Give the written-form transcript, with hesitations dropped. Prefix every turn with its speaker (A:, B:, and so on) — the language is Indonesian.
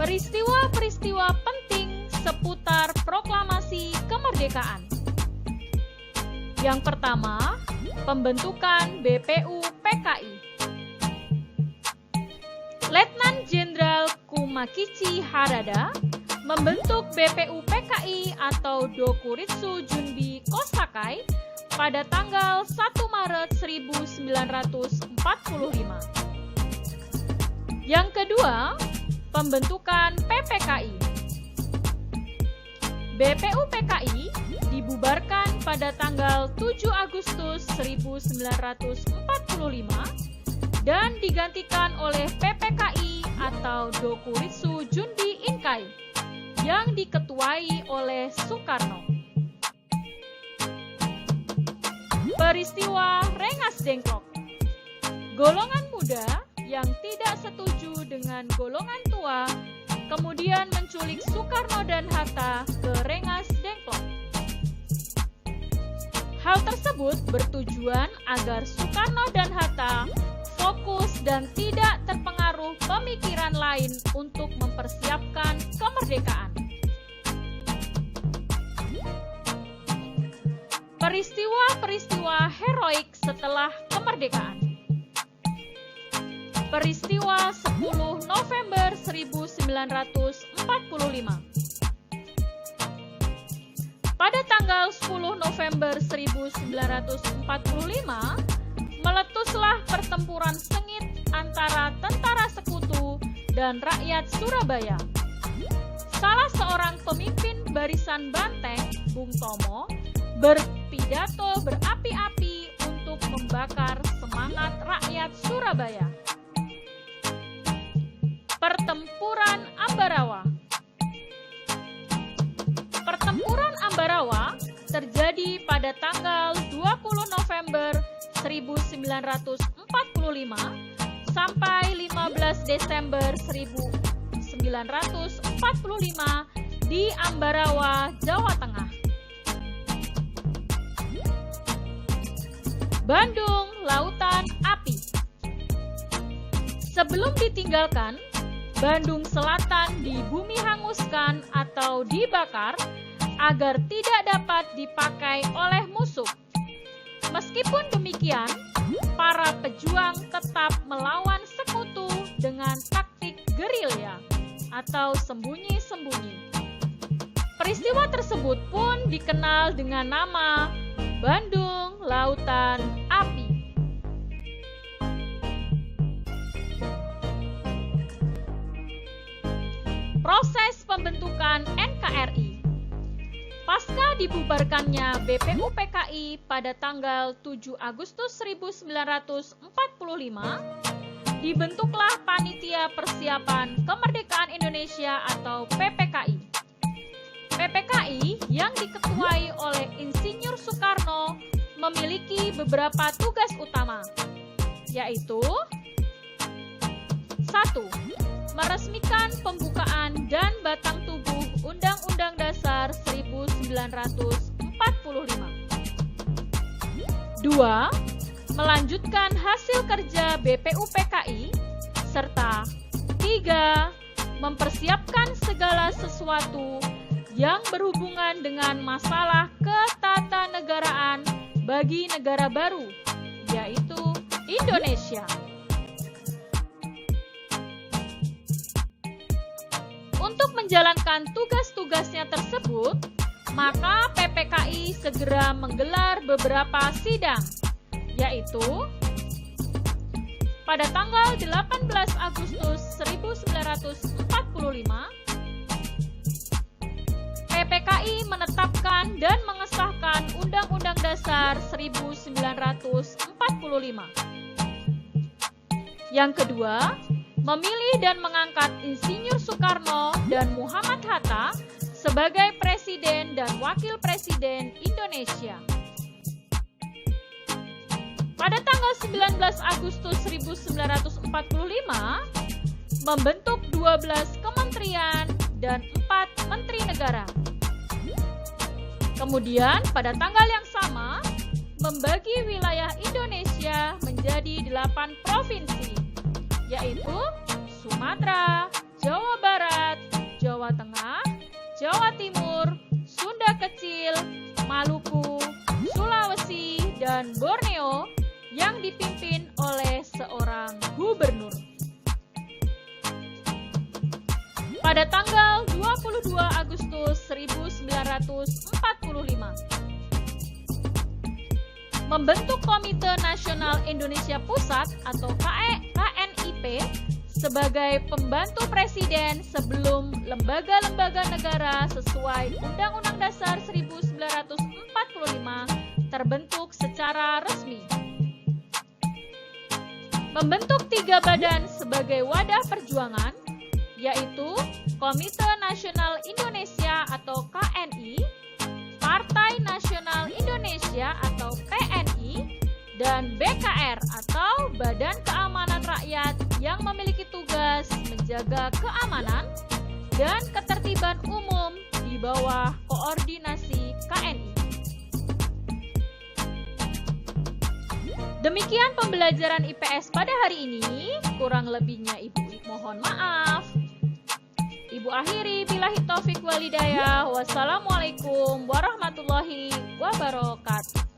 A: Peristiwa-peristiwa penting seputar proklamasi kemerdekaan. Yang pertama, pembentukan BPU PKI. Letnan Jenderal Kumakichi Harada membentuk BPU PKI atau Dokuritsu Junbi Kosakai pada tanggal 1 Maret 1945. Yang kedua, pembentukan PPKI. BPU PKI dibubarkan pada tanggal 7 Agustus 1945 dan digantikan oleh PPKI atau Dokuritsu Junbi Inkai yang diketuai oleh Soekarno. Peristiwa Rengas Dengklok. Golongan muda yang tidak setuju dengan golongan tua kemudian menculik Soekarno dan Hatta ke Rengas Dengklok. Hal tersebut bertujuan agar Soekarno dan Hatta fokus dan tidak terpengaruh pemikiran lain untuk mempersiapkan kemerdekaan. Peristiwa-peristiwa heroik setelah kemerdekaan. Peristiwa 10 November 1945. Pada tanggal 10 November 1945, meletuslah pertempuran sengit antara tentara sekutu dan rakyat Surabaya. Salah seorang pemimpin barisan banteng, Bung Tomo, berpidato berapi-api untuk membakar semangat rakyat Surabaya. Pertempuran Ambarawa. Pertempuran Ambarawa terjadi pada tanggal 20 November 1945 sampai 15 Desember 1945 di Ambarawa, Jawa Tengah. Bandung Lautan Api. Sebelum ditinggalkan, Bandung Selatan dibumi hanguskan atau dibakar agar tidak dapat dipakai oleh musuh. Meskipun demikian, para pejuang tetap melawan sekutu dengan taktik gerilya atau sembunyi-sembunyi. Peristiwa tersebut pun dikenal dengan nama Bandung Lautan Api. Proses pembentukan NKRI. Pasca dibubarkannya BPU PKI pada tanggal 7 Agustus 1945, dibentuklah Panitia Persiapan Kemerdekaan Indonesia atau PPKI. PPKI yang diketuai oleh Insinyur Soekarno memiliki beberapa tugas utama, yaitu 1. Meresmikan pembukaan dan batang tubuh Undang-Undang Dasar 1945. 2. Melanjutkan hasil kerja BPU PKI. Serta 3. Mempersiapkan segala sesuatu yang berhubungan dengan masalah ketatanegaraan bagi negara baru, yaitu Indonesia. Untuk menjalankan tugas-tugasnya tersebut, maka PPKI segera menggelar beberapa sidang, yaitu pada tanggal 18 Agustus 1945, PPKI menetapkan dan mengesahkan Undang-Undang Dasar 1945. Yang kedua, memilih dan mengangkat Insinyur Soekarno dan Muhammad Hatta sebagai Presiden dan Wakil Presiden Indonesia. Pada tanggal 19 Agustus 1945, membentuk 12 kementerian dan 4 menteri negara. Kemudian pada tanggal yang sama, membagi wilayah Indonesia menjadi 8 provinsi, yaitu Sumatera, Jawa Barat, Jawa Tengah, Jawa Timur, Sunda Kecil, Maluku, Sulawesi, dan Borneo yang dipimpin oleh seorang gubernur. Pada tanggal 22 Agustus 1945, membentuk Komite Nasional Indonesia Pusat atau KNIP sebagai pembantu presiden sebelum lembaga-lembaga negara sesuai Undang-Undang Dasar 1945 terbentuk secara resmi. Membentuk 3 badan sebagai wadah perjuangan, yaitu Komite Nasional Indonesia atau KNI, Partai Nasional Indonesia atau PNI, dan BKR atau Badan Keamanan Rakyat yang memiliki tugas menjaga keamanan dan ketertiban umum di bawah koordinasi KNI. Demikian pembelajaran IPS pada hari ini, kurang lebihnya Ibu mohon maaf. Ibu akhiri billahi taufik walhidayah. Wassalamualaikum warahmatullahi wabarakatuh.